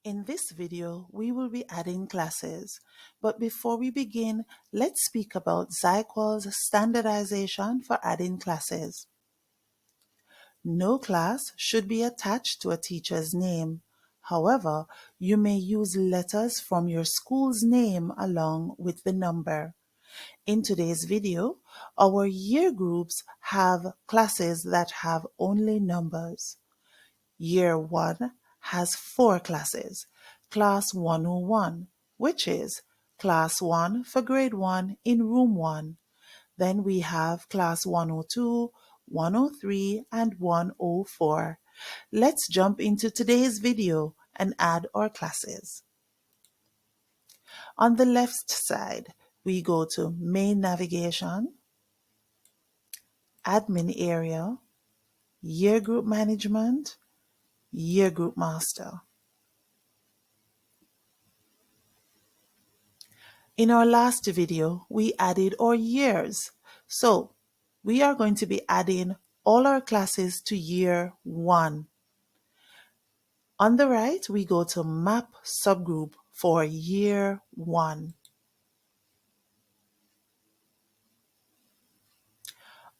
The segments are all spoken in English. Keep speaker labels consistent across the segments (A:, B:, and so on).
A: In this video, we will be adding classes, but before we begin, let's speak about Zyqual's standardization for adding classes. No class should be attached to a teacher's name. However, you may use letters from your school's name along with the number. In today's video, our year groups have classes that have only numbers. Year 1 has 4 classes. Class 101, which is Class 1 for Grade 1 in Room 1. Then we have Class 102, 103, and 104. Let's jump into today's video and add our classes. On the left side, we go to Main Navigation, Admin Area, Year Group Management, Year Group Master. In our last video, we added our years. So we are going to be adding all our classes to Year 1. On the right, we go to Map Subgroup for Year 1.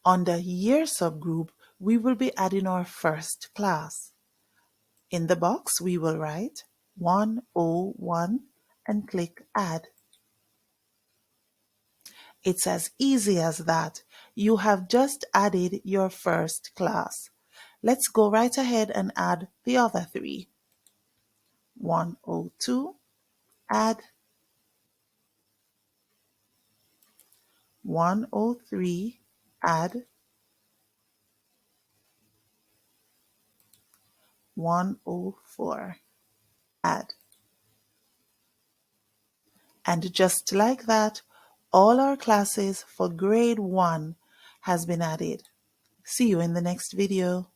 A: Under Year Subgroup, we will be adding our first class. In the box, we will write 101 and click Add. It's as easy as that. You have just added your first class. Let's go right ahead and add the other 3. 102, add. 103, add. 104, add. And just like that, all our classes for Grade 1 has been added. See you in the next video.